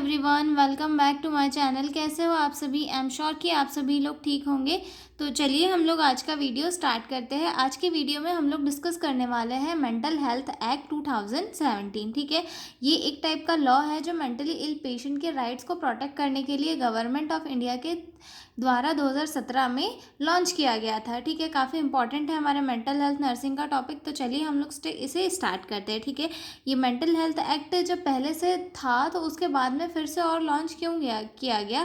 Everyone, welcome back to my channel. कैसे हो आप सभी? आई एम श्योर कि आप सभी लोग ठीक होंगे। तो चलिए हम लोग आज का वीडियो स्टार्ट करते हैं। आज के वीडियो में हम लोग डिस्कस करने वाले हैं मेंटल हेल्थ एक्ट 2017। ठीक है, ये एक टाइप का लॉ है जो मेंटली इल पेशेंट के राइट्स को प्रोटेक्ट करने के लिए गवर्नमेंट ऑफ इंडिया के द्वारा 2017 में लॉन्च किया गया था। ठीक है, काफ़ी इंपॉर्टेंट है हमारे मेंटल हेल्थ नर्सिंग का टॉपिक। तो चलिए हम लोग इसे स्टार्ट करते हैं। ठीक है, ये मेंटल हेल्थ एक्ट जब पहले से था तो उसके बाद में फिर से और लॉन्च क्यों किया गया,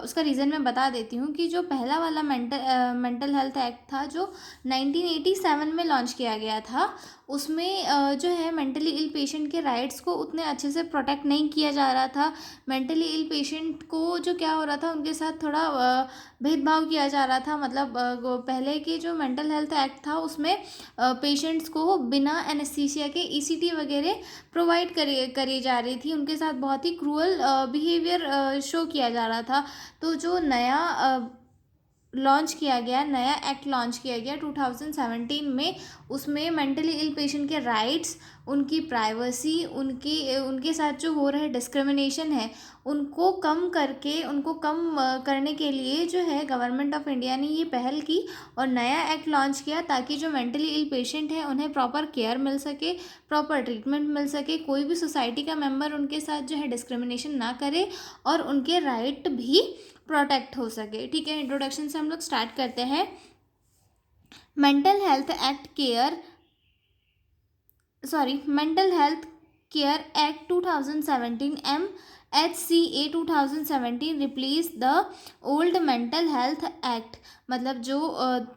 उसका रीज़न मैं बता देती हूँ कि जो पहला वाला मेंटल हेल्थ एक्ट था जो 1987 में लॉन्च किया गया था, उसमें जो है मेंटली इल पेशेंट के राइट्स को उतने अच्छे से प्रोटेक्ट नहीं किया जा रहा था। मेंटली इल पेशेंट को जो क्या हो रहा था, उनके साथ थोड़ा भेदभाव किया जा रहा था। मतलब पहले के जो मेंटल हेल्थ एक्ट था उसमें पेशेंट्स को बिना एनेस्थीसिया के ईसीटी वगैरह प्रोवाइड करी जा रही थी। उनके साथ बहुत ही क्रूअल बिहेवियर शो किया जा रहा था। तो जो नया नया एक्ट लॉन्च किया गया 2017 में, उसमें मेंटली इल पेशेंट के राइट्स, उनकी प्राइवेसी, उनके साथ जो हो रहे डिस्क्रिमिनेशन है, उनको कम करने के लिए जो है गवर्नमेंट ऑफ इंडिया ने ये पहल की और नया एक्ट लॉन्च किया ताकि जो मेंटली इल पेशेंट है उन्हें प्रॉपर केयर मिल सके, प्रॉपर ट्रीटमेंट मिल सके, कोई भी सोसाइटी का मेंबर उनके साथ जो है डिस्क्रिमिनेशन ना करे और उनके राइट भी प्रोटेक्ट हो सके। ठीक है, इंट्रोडक्शन से हम लोग स्टार्ट करते हैं। Mental health care act 2017 MHCA 2017 replace the old mental health act. मतलब जो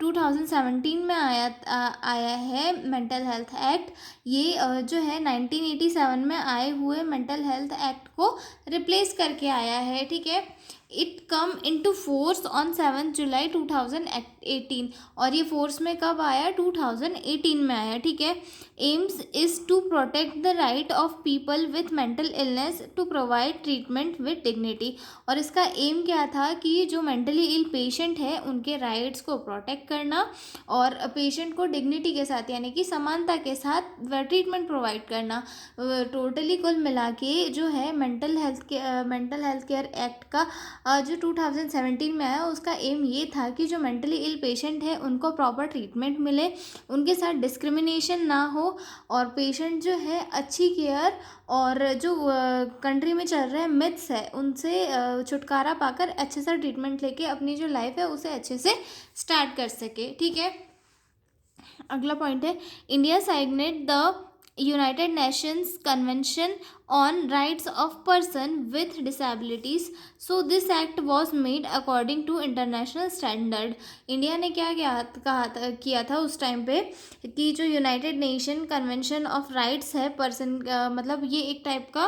2017 में आया है मेंटल हेल्थ एक्ट, ये जो है 1987 में आए हुए मेंटल हेल्थ एक्ट को रिप्लेस करके आया है। ठीक है, it come into force on 7 जुलाई 2018। और ये फोर्स में कब आया? 2018 में आया। ठीक है, aims is to protect the right of people with mental illness to provide treatment with dignity. और इसका एम क्या था कि जो मेंटली इल पेशेंट है उनके राइट्स को प्रोटेक्ट करना और पेशेंट को डिग्निटी के साथ यानी कि समानता के साथ ट्रीटमेंट प्रोवाइड करना। टोटली कुल मिला के जो है मेंटल हेल्थ केयर एक्ट का जो 2017 में आया, उसका एम ये था कि जो मेंटली इल पेशेंट है उनको प्रॉपर ट्रीटमेंट मिले, उनके साथ डिस्क्रिमिनेशन ना हो और पेशेंट जो है अच्छी केयर और जो कंट्री में चल रहे मिथ्स है उनसे छुटकारा पाकर अच्छे से ट्रीटमेंट लेके अपनी जो लाइफ है उसे अच्छे से स्टार्ट कर सके। ठीक है, अगला पॉइंट है India signed the United Nations convention on rights of person with disabilities. So this act was made according to international standard. India ने क्या किया था उस टाइम पे कि जो United Nation convention of rights है पर्सन, मतलब ये एक टाइप का,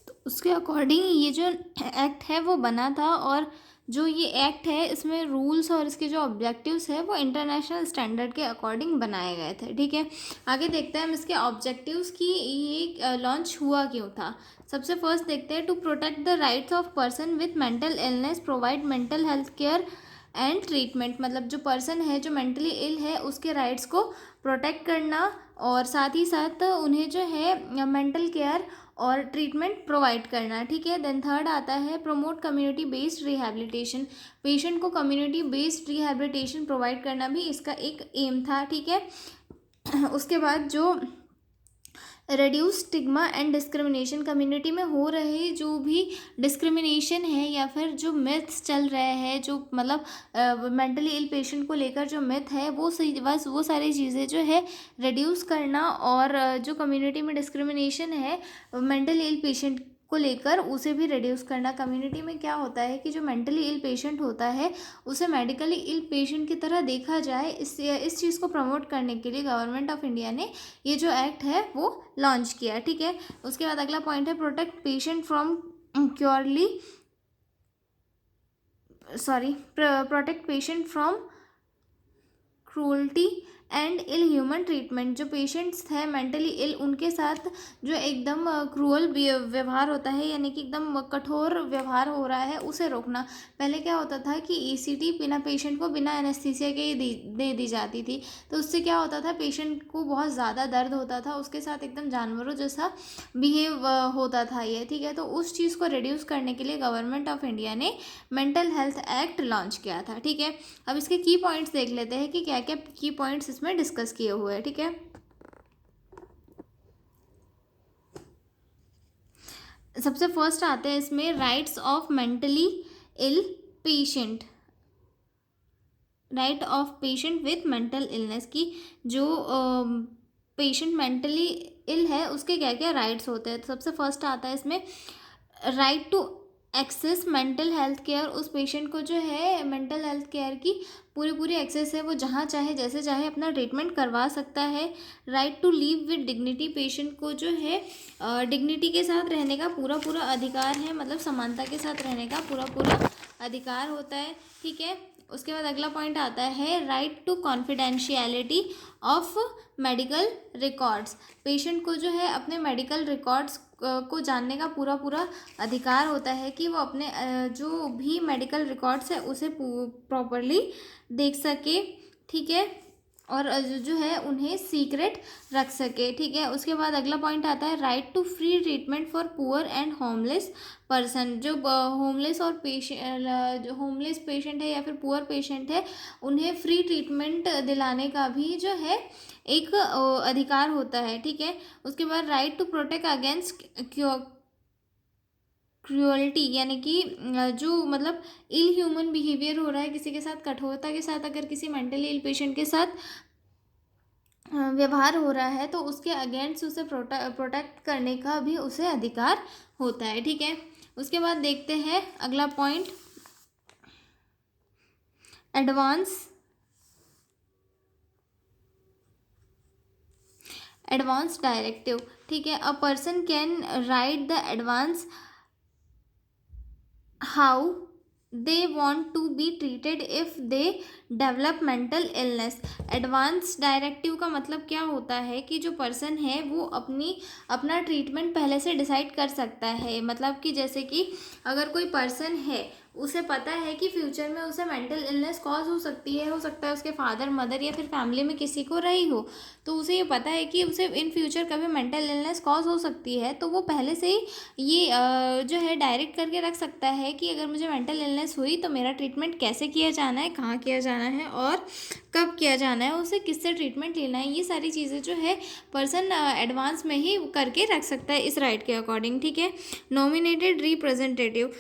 तो उसके अकॉर्डिंग ये जो एक्ट है वो बना था। और जो ये एक्ट है इसमें रूल्स और इसके जो ऑब्जेक्टिव्स है वो इंटरनेशनल स्टैंडर्ड के अकॉर्डिंग बनाए गए थे। ठीक है, आगे देखते हैं हम इसके ऑब्जेक्टिव्स की ये लॉन्च हुआ क्यों था। सबसे फर्स्ट देखते हैं, to protect the rights of person with mental illness provide mental health care and treatment. मतलब जो पर्सन है जो मेंटली इल है उसके राइट्स को प्रोटेक्ट करना और साथ ही साथ उन्हें जो है मेंटल केयर और ट्रीटमेंट प्रोवाइड करना। ठीक है, देन थर्ड आता है promote community based rehabilitation. Patient को कम्युनिटी बेस्ड रिहैबिलिटेशन प्रोवाइड करना भी इसका एक एम था। ठीक है, उसके बाद जो reduce stigma and discrimination, community में हो रहे जो भी डिस्क्रिमिनेशन है या फिर जो मिथ्स चल रहे हैं, जो मतलब मेंटली इल पेशेंट को लेकर जो मिथ है वो सही, बस वो सारी चीज़ें जो है रिड्यूस करना और जो कम्युनिटी में डिस्क्रिमिनेशन है मेंटली इल पेशेंट को लेकर उसे भी रिड्यूस करना। कम्युनिटी में क्या होता है कि जो मेंटली इल पेशेंट होता है उसे मेडिकली इल पेशेंट की तरह देखा जाए, इस चीज़ को प्रमोट करने के लिए गवर्नमेंट ऑफ इंडिया ने ये जो एक्ट है वो लॉन्च किया। ठीक है, उसके बाद अगला पॉइंट है protect patient from protect patient from cruelty and ill human treatment, जो पेशेंट्स है मेंटली इल उनके साथ जो एकदम क्रूअल व्यवहार होता है, यानी कि एकदम कठोर व्यवहार हो रहा है, उसे रोकना। पहले क्या होता था कि ईसीटी बिना पेशेंट को बिना एनेस्थीसिया के ही दे दी जाती थी, तो उससे क्या होता था, पेशेंट को बहुत ज़्यादा दर्द होता था, उसके साथ एकदम जानवरों जैसा बिहेव होता था ये, ठीक है। तो उस चीज़ को रिड्यूस करने के लिए गवर्नमेंट ऑफ इंडिया ने मेंटल हेल्थ एक्ट लॉन्च किया था, ठीक है। अब इसके की पॉइंट्स देख लेते हैं कि क्या क्या की पॉइंट्स इसमें डिस्कस किए हुए हैं, ठीक है। सबसे फर्स्ट आते हैं इसमें rights of mentally ill patient, right of patient with mental illness की, जो पेशेंट मेंटली इल है उसके क्या क्या राइट्स होते हैं। तो सबसे फर्स्ट आता है इसमें right to access mental health care, उस पेशेंट को जो है मेंटल हेल्थ केयर की पूरी पूरी एक्सेस है, वो जहाँ चाहे जैसे चाहे अपना ट्रीटमेंट करवा सकता है। Right to live with dignity, patient को जो है डिग्निटी के साथ रहने का पूरा पूरा अधिकार है, मतलब समानता के साथ रहने का पूरा पूरा अधिकार होता है, ठीक है। उसके बाद अगला पॉइंट आता है right to confidentiality of medical records, patient को जो है अपने मेडिकल रिकॉर्ड्स को जानने का पूरा पूरा अधिकार होता है कि वो अपने जो भी मेडिकल रिकॉर्ड्स है उसे प्रॉपरली देख सके, ठीक है, और जो है उन्हें सीक्रेट रख सके, ठीक है। उसके बाद अगला पॉइंट आता है right to free treatment for poor and homeless person, जो होमलेस और जो होमलेस पेशेंट है या फिर पुअर पेशेंट है, उन्हें फ्री ट्रीटमेंट दिलाने का भी जो है एक अधिकार होता है, ठीक है। उसके बाद right to protect against cruelty, यानी कि जो मतलब इल ह्यूमन बिहेवियर हो रहा है किसी के साथ, कठोरता के साथ अगर किसी मेंटली इल पेशेंट के साथ व्यवहार हो रहा है तो उसके अगेंस्ट उसे प्रोटेक्ट करने का भी उसे अधिकार होता है, ठीक है। उसके बाद देखते हैं अगला पॉइंट एडवांस डायरेक्टिव, ठीक है। A person can write the advance how they want to be treated if they develop mental illness. Advance directive का मतलब क्या होता है कि जो पर्सन है वो अपना ट्रीटमेंट पहले से डिसाइड कर सकता है, मतलब कि जैसे कि अगर कोई पर्सन है उसे पता है कि फ्यूचर में उसे मेंटल इलनेस कॉज हो सकती है, हो सकता है उसके फादर मदर या फिर फैमिली में किसी को रही हो, तो उसे ये पता है कि उसे इन फ्यूचर कभी मेंटल इलनेस कॉज हो सकती है, तो वो पहले से ही ये जो है डायरेक्ट करके रख सकता है कि अगर मुझे मेंटल इलनेस हुई तो मेरा ट्रीटमेंट कैसे किया जाना है, कहाँ किया जाना है और कब किया जाना है, उसे किससे ट्रीटमेंट लेना है, ये सारी चीज़ें जो है पर्सन एडवांस में ही करके रख सकता है इस राइट के अकॉर्डिंग, ठीक है। नॉमिनेटेड रिप्रेजेंटेटिव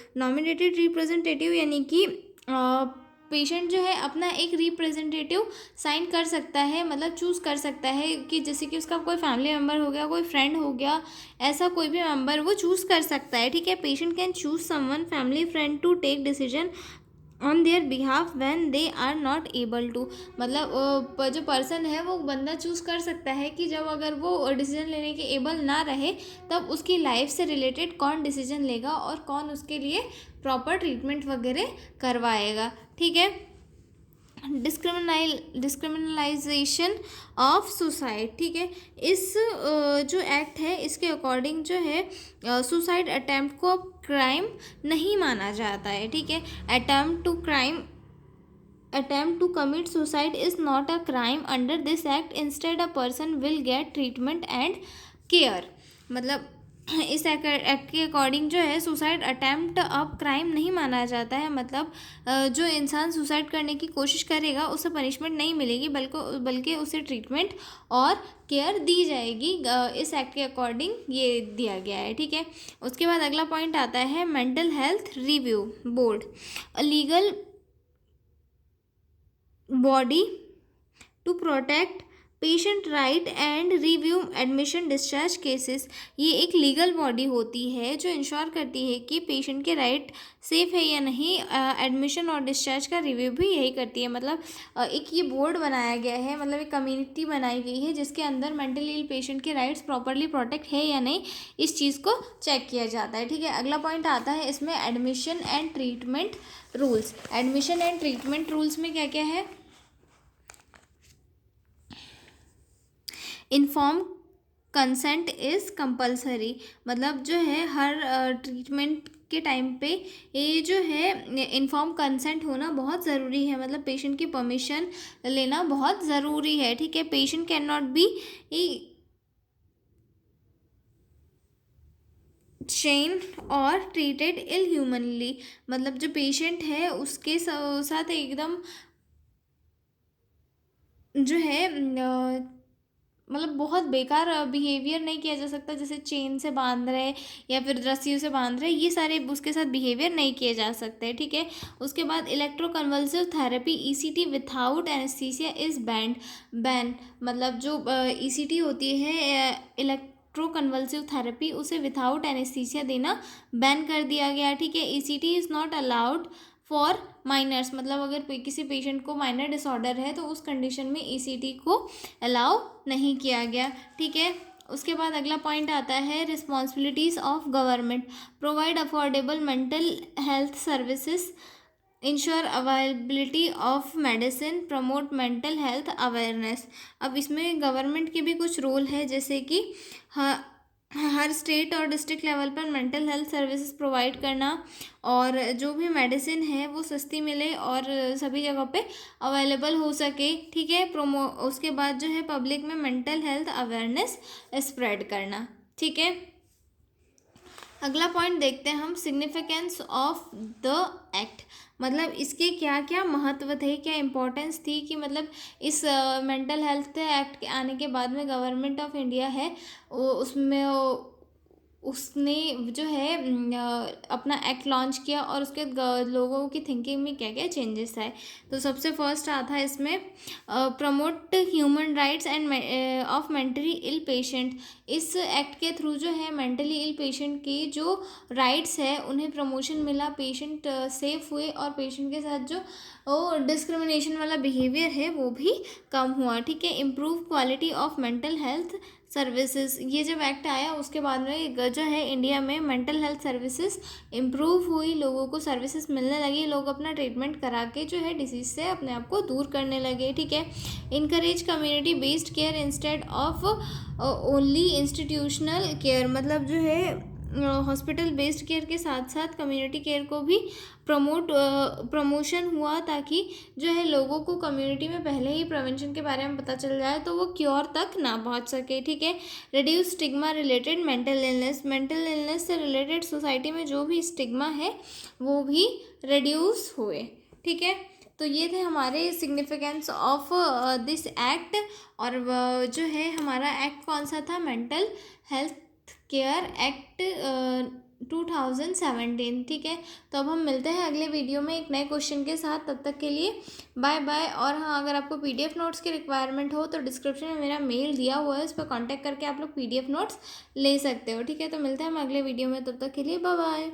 यानी कि पेशेंट जो है अपना एक रिप्रेजेंटेटिव साइन कर सकता है, मतलब चूज़ कर सकता है कि जैसे कि उसका कोई फैमिली मेम्बर हो गया, कोई फ्रेंड हो गया, ऐसा कोई भी मेम्बर वो चूज़ कर सकता है, ठीक है। Patient can choose someone family friend to take decision on their behalf when they are not able to, मतलब जो पर्सन है वो बंदा चूज़ कर सकता है कि जब अगर वो डिसीजन लेने के एबल ना रहे तब उसकी लाइफ से रिलेटेड कौन डिसीजन लेगा और कौन उसके लिए प्रॉपर ट्रीटमेंट वगैरह करवाएगा, ठीक है। डिस्क्रिमिनलाइजेशन ऑफ सुसाइड, ठीक है। इस जो एक्ट है इसके अकॉर्डिंग जो है सुसाइड अटैम्प्ट को क्राइम नहीं माना जाता है, ठीक है। attempt to commit suicide is not a crime under this act, instead a person will get treatment and care, मतलब इस एक्ट के अकॉर्डिंग जो है सुसाइड अटैम्प्ट अब क्राइम नहीं माना जाता है, मतलब जो इंसान सुसाइड करने की कोशिश करेगा उसे पनिशमेंट नहीं मिलेगी बल्कि उसे ट्रीटमेंट और केयर दी जाएगी, इस एक्ट के अकॉर्डिंग ये दिया गया है, ठीक है। उसके बाद अगला पॉइंट आता है mental health review board, a legal body to protect patient right and review admission discharge cases. ये एक लीगल बॉडी होती है जो इंश्योर करती है कि पेशेंट के राइट सेफ है या नहीं, एडमिशन और डिस्चार्ज का रिव्यू भी यही करती है, मतलब एक ये बोर्ड बनाया गया है, मतलब एक कम्युनिटी बनाई गई है जिसके अंदर मेंटली इल पेशेंट के राइट्स प्रॉपरली प्रोटेक्ट है या नहीं, इस चीज़ को चेक किया जाता है, ठीक है। अगला पॉइंट आता है इसमें admission and treatment rules. Admission and treatment rules में क्या क्या है, इन्फॉर्म कंसेंट इज़ कंपलसरी, मतलब जो है हर ट्रीटमेंट के टाइम पे ये जो है इन्फॉर्म कंसेंट होना बहुत ज़रूरी है, मतलब पेशेंट की परमिशन लेना बहुत ज़रूरी है, ठीक है। Patient can not be chain और ट्रीटेड इल ह्यूमनली, मतलब जो पेशेंट है उसके साथ एकदम जो है मतलब बहुत बेकार बिहेवियर नहीं किया जा सकता, जैसे चेन से बांध रहे या फिर रस्सियों से बांध रहे, ये सारे उसके साथ बिहेवियर नहीं किए जा सकते, ठीक है। उसके बाद electroconvulsive therapy ECT without anaesthesia is ban, मतलब जो ईसीटी होती है इलेक्ट्रोकन्वल्सिव थेरेपी, उसे विथआउट एनेस्थीसिया देना बैन कर दिया गया, ठीक है। ECT is not allowed for minors, मतलब अगर किसी पेशेंट को माइनर डिसऑर्डर है तो उस कंडीशन में ईसीटी को अलाउ नहीं किया गया, ठीक है। उसके बाद अगला पॉइंट आता है responsibilities of government, provide affordable mental health services, ensure availability of medicine, promote mental health awareness. अब इसमें गवर्नमेंट के भी कुछ रोल है, जैसे कि हर स्टेट और डिस्ट्रिक्ट लेवल पर मेंटल हेल्थ सर्विसेज प्रोवाइड करना, और जो भी मेडिसिन है वो सस्ती मिले और सभी जगह पे अवेलेबल हो सके, ठीक है। उसके बाद जो है पब्लिक में मेंटल हेल्थ अवेयरनेस स्प्रेड करना, ठीक है। अगला पॉइंट देखते हैं हम, सिग्निफिकेंस ऑफ द एक्ट, मतलब इसके क्या क्या महत्व थे, क्या इम्पोर्टेंस थी कि मतलब इस मेंटल हेल्थ एक्ट के आने के बाद में गवर्नमेंट ऑफ इंडिया है उसमें उसने जो है अपना एक्ट लॉन्च किया और उसके लोगों की थिंकिंग में क्या क्या चेंजेस आए। तो सबसे फर्स्ट आता है इसमें promote human rights and of mentally ill patient. इस एक्ट के थ्रू जो है मेंटली इल पेशेंट की जो राइट्स है उन्हें प्रमोशन मिला, पेशेंट सेफ हुए और पेशेंट के साथ जो डिस्क्रिमिनेशन वाला बिहेवियर है वो भी कम हुआ, ठीक है। Improve quality of mental health services, ये जब एक्ट आया उसके बाद में जो है इंडिया में मेंटल हेल्थ सर्विसेज इम्प्रूव हुई, लोगों को सर्विसेज मिलने लगी, लोग अपना ट्रीटमेंट करा के जो है डिसीज से अपने आप को दूर करने लगे, ठीक है। Encourage community based care instead of only institutional care, मतलब जो है हॉस्पिटल बेस्ड केयर के साथ साथ कम्युनिटी केयर को भी प्रमोशन हुआ, ताकि जो है लोगों को कम्युनिटी में पहले ही प्रिवेंशन के बारे में पता चल जाए तो वो क्योर तक ना पहुंच सके, ठीक है। Reduce stigma related mental illness, mental illness से रिलेटेड सोसाइटी में जो भी स्टिग्मा है वो भी रिड्यूस हुए, ठीक है। तो ये थे हमारे सिग्निफिकेंस ऑफ दिस एक्ट, और जो है हमारा एक्ट कौन सा था, मेंटल हेल्थ केयर एक्ट 2017, ठीक है। तो अब हम मिलते हैं अगले वीडियो में एक नए क्वेश्चन के साथ, तब तक के लिए बाय बाय। और हाँ, अगर आपको पीडीएफ नोट्स की रिक्वायरमेंट हो तो डिस्क्रिप्शन में मेरा मेल दिया हुआ है, उस पर कॉन्टैक्ट करके आप लोग पीडीएफ नोट्स ले सकते हो, ठीक है। तो मिलते हैं हम अगले वीडियो में, तब तक के लिए बाय बाय।